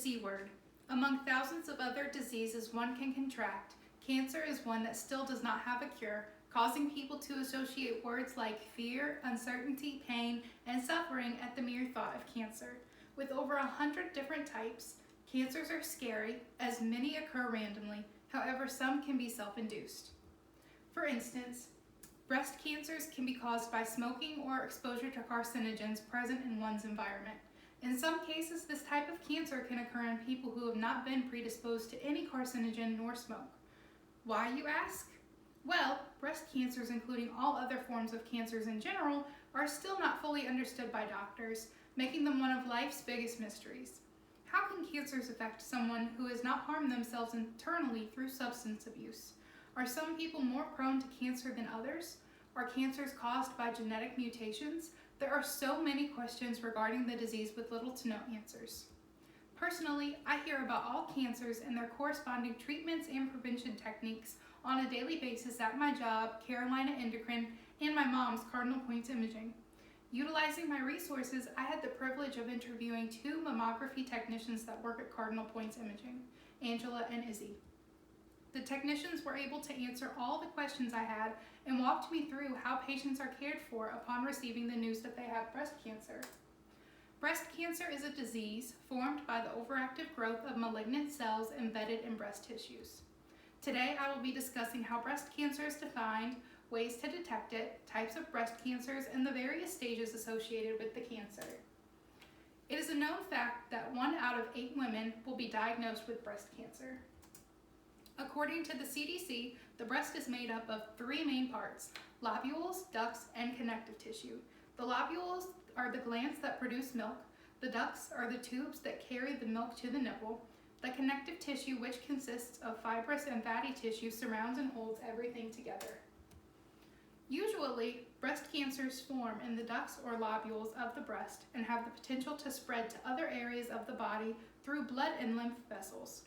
C word. Among thousands of other diseases one can contract, cancer is one that still does not have a cure, causing people to associate words like fear, uncertainty, pain, and suffering at the mere thought of cancer. With over 100 different types, cancers are scary, as many occur randomly. However, some can be self-induced. For instance, breast cancers can be caused by smoking or exposure to carcinogens present in one's environment. In some cases, this type of cancer can occur in people who have not been predisposed to any carcinogen nor smoke. Why, you ask? Well, breast cancers, including all other forms of cancers in general, are still not fully understood by doctors, making them one of life's biggest mysteries. How can cancers affect someone who has not harmed themselves internally through substance abuse? Are some people more prone to cancer than others? Are cancers caused by genetic mutations? There are so many questions regarding the disease with little to no answers. Personally, I hear about all cancers and their corresponding treatments and prevention techniques on a daily basis at my job, Carolina Endocrine, and my mom's Cardinal Points Imaging. Utilizing my resources, I had the privilege of interviewing two mammography technicians that work at Cardinal Points Imaging, Angela and Izzy. The technicians were able to answer all the questions I had and walked me through how patients are cared for upon receiving the news that they have breast cancer. Breast cancer is a disease formed by the overactive growth of malignant cells embedded in breast tissues. Today, I will be discussing how breast cancer is defined, ways to detect it, types of breast cancers, and the various stages associated with the cancer. It is a known fact that 1 out of 8 women will be diagnosed with breast cancer. According to the CDC, the breast is made up of 3 main parts: lobules, ducts, and connective tissue. The lobules are the glands that produce milk. The ducts are the tubes that carry the milk to the nipple. The connective tissue, which consists of fibrous and fatty tissue, surrounds and holds everything together. Usually, breast cancers form in the ducts or lobules of the breast and have the potential to spread to other areas of the body through blood and lymph vessels.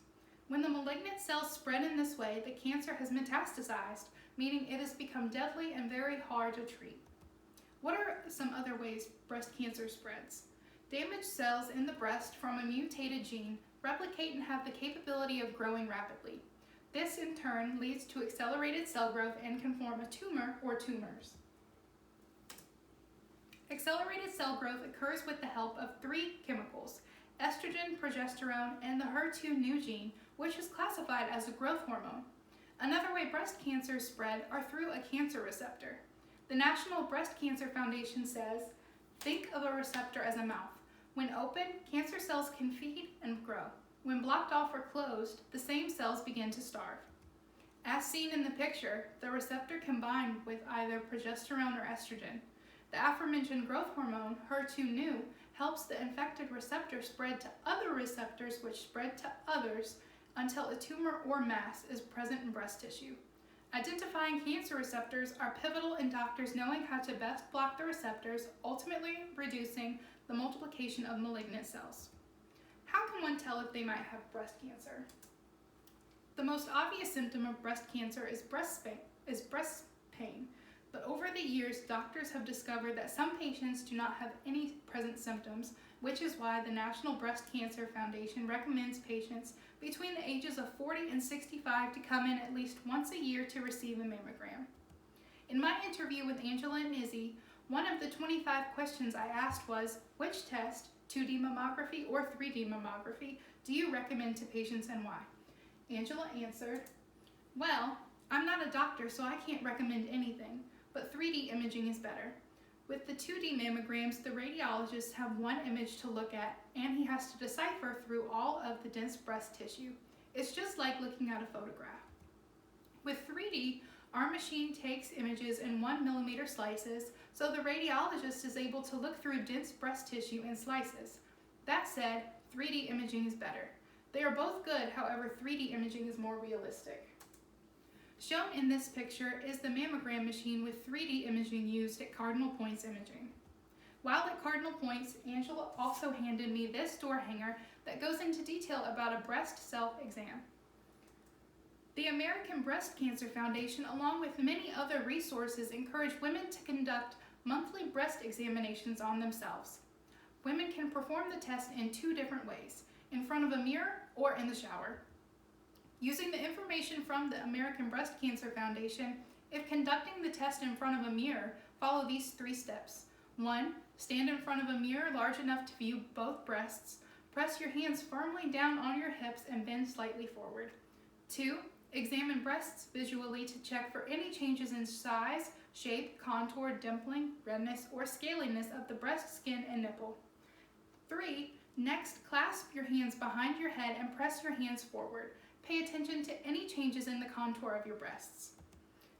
When the malignant cells spread in this way, the cancer has metastasized, meaning it has become deadly and very hard to treat. What are some other ways breast cancer spreads? Damaged cells in the breast from a mutated gene replicate and have the capability of growing rapidly. This in turn leads to accelerated cell growth and can form a tumor or tumors. Accelerated cell growth occurs with the help of 3 chemicals: estrogen, progesterone, and the HER2 new gene, which is classified as a growth hormone. Another way breast cancers spread are through a cancer receptor. The National Breast Cancer Foundation says, think of a receptor as a mouth. When open, cancer cells can feed and grow. When blocked off or closed, the same cells begin to starve. As seen in the picture, the receptor combined with either progesterone or estrogen. The aforementioned growth hormone, HER2/neu, helps the infected receptor spread to other receptors which spread to others until a tumor or mass is present in breast tissue. Identifying cancer receptors are pivotal in doctors knowing how to best block the receptors, ultimately reducing the multiplication of malignant cells. How can one tell if they might have breast cancer? The most obvious symptom of breast cancer is breast pain, but over the years, doctors have discovered that some patients do not have any present symptoms, which is why the National Breast Cancer Foundation recommends patients between the ages of 40 and 65 to come in at least once a year to receive a mammogram. In my interview with Angela and Izzy, one of the 25 questions I asked was, which test, 2D mammography or 3D mammography, do you recommend to patients and why? Angela answered, well, I'm not a doctor, so I can't recommend anything, but 3D imaging is better. With the 2D mammograms, the radiologists have one image to look at, and he has to decipher through all of the dense breast tissue. It's just like looking at a photograph. With 3D, our machine takes images in 1mm slices, so the radiologist is able to look through dense breast tissue in slices. That said, 3D imaging is better. They are both good, however, 3D imaging is more realistic. Shown in this picture is the mammogram machine with 3D imaging used at Cardinal Points Imaging. While at Cardinal Points, Angela also handed me this door hanger that goes into detail about a breast self-exam. The American Breast Cancer Foundation, along with many other resources, encourage women to conduct monthly breast examinations on themselves. Women can perform the test in 2 different ways. in front of a mirror, or in the shower. Using the information from the American Breast Cancer Foundation, if conducting the test in front of a mirror, follow these 3 steps. 1. Stand in front of a mirror large enough to view both breasts. Press your hands firmly down on your hips and bend slightly forward. 2. Examine breasts visually to check for any changes in size, shape, contour, dimpling, redness, or scaliness of the breast skin and nipple. 3. Next, clasp your hands behind your head and press your hands forward. Pay attention to any changes in the contour of your breasts.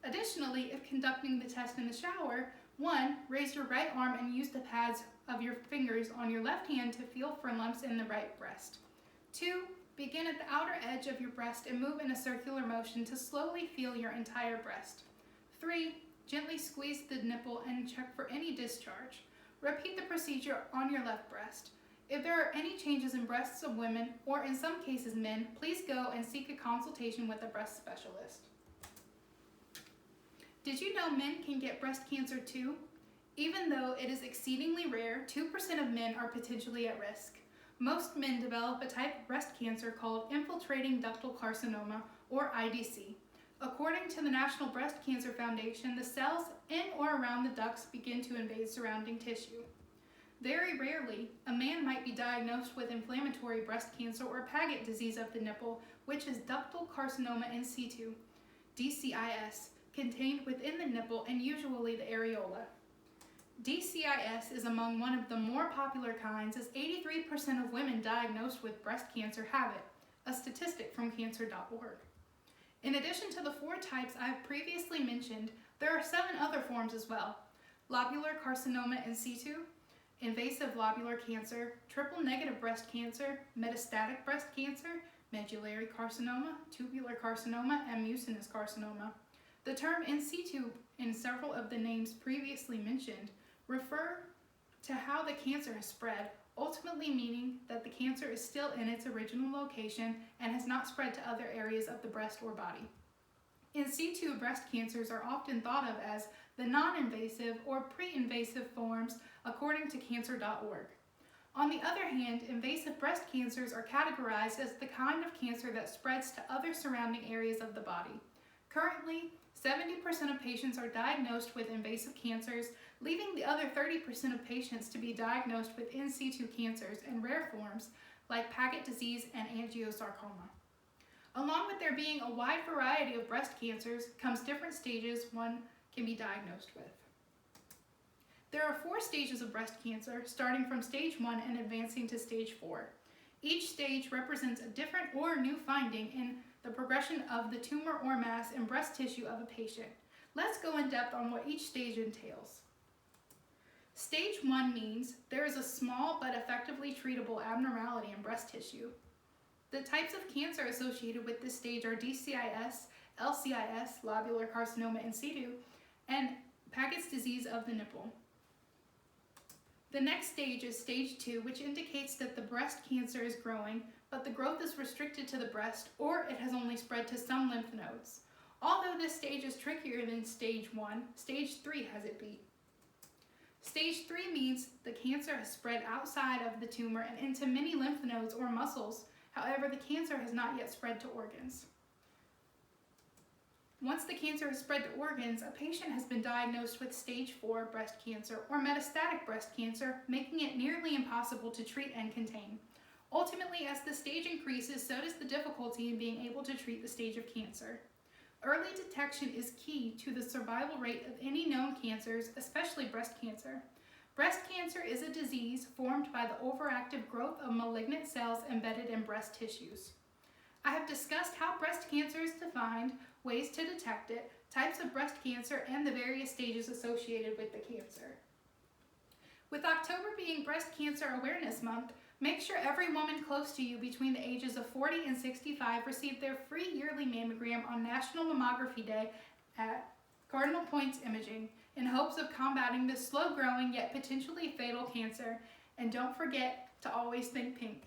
Additionally, if conducting the test in the shower, 1. Raise your right arm and use the pads of your fingers on your left hand to feel for lumps in the right breast. 2. Begin at the outer edge of your breast and move in a circular motion to slowly feel your entire breast. 3. Gently squeeze the nipple and check for any discharge. Repeat the procedure on your left breast. If there are any changes in breasts of women, or in some cases men, please go and seek a consultation with a breast specialist. Did you know men can get breast cancer too? Even though it is exceedingly rare, 2% of men are potentially at risk. Most men develop a type of breast cancer called infiltrating ductal carcinoma, or IDC. According to the National Breast Cancer Foundation, the cells in or around the ducts begin to invade surrounding tissue. Very rarely, a man might be diagnosed with inflammatory breast cancer or Paget disease of the nipple, which is ductal carcinoma in situ, DCIS, contained within the nipple and usually the areola. DCIS is among one of the more popular kinds, as 83% of women diagnosed with breast cancer have it, a statistic from cancer.org. In addition to the 4 types I have previously mentioned, there are 7 other forms as well: lobular carcinoma in situ, invasive lobular cancer, triple-negative breast cancer, metastatic breast cancer, medullary carcinoma, tubular carcinoma, and mucinous carcinoma. The term in situ in several of the names previously mentioned refer to how the cancer has spread, ultimately meaning that the cancer is still in its original location and has not spread to other areas of the breast or body. In situ breast cancers are often thought of as the non-invasive or pre-invasive forms according to cancer.org. On the other hand, invasive breast cancers are categorized as the kind of cancer that spreads to other surrounding areas of the body. Currently, 70% of patients are diagnosed with invasive cancers, leaving the other 30% of patients to be diagnosed with in situ cancers and rare forms like Paget disease and angiosarcoma. Along with there being a wide variety of breast cancers comes different stages one can be diagnosed with. There are 4 stages of breast cancer, starting from stage 1 and advancing to stage 4. Each stage represents a different or new finding in the progression of the tumor or mass in breast tissue of a patient. Let's go in depth on what each stage entails. Stage 1 means there is a small but effectively treatable abnormality in breast tissue. The types of cancer associated with this stage are DCIS, LCIS, lobular carcinoma in situ, and Paget's disease of the nipple. The next stage is stage 2, which indicates that the breast cancer is growing, but the growth is restricted to the breast, or it has only spread to some lymph nodes. Although this stage is trickier than stage 1, stage 3 has it beat. Stage 3 means the cancer has spread outside of the tumor and into many lymph nodes or muscles. However, the cancer has not yet spread to organs. Once the cancer has spread to organs, a patient has been diagnosed with stage 4 breast cancer or metastatic breast cancer, making it nearly impossible to treat and contain. Ultimately, as the stage increases, so does the difficulty in being able to treat the stage of cancer. Early detection is key to the survival rate of any known cancers, especially breast cancer. Breast cancer is a disease formed by the overactive growth of malignant cells embedded in breast tissues. I have discussed how breast cancer is defined, ways to detect it, types of breast cancer, and the various stages associated with the cancer. With October being Breast Cancer Awareness Month, make sure every woman close to you between the ages of 40 and 65 receive their free yearly mammogram on National Mammography Day at Cardinal Points Imaging in hopes of combating this slow-growing yet potentially fatal cancer. And don't forget to always think pink.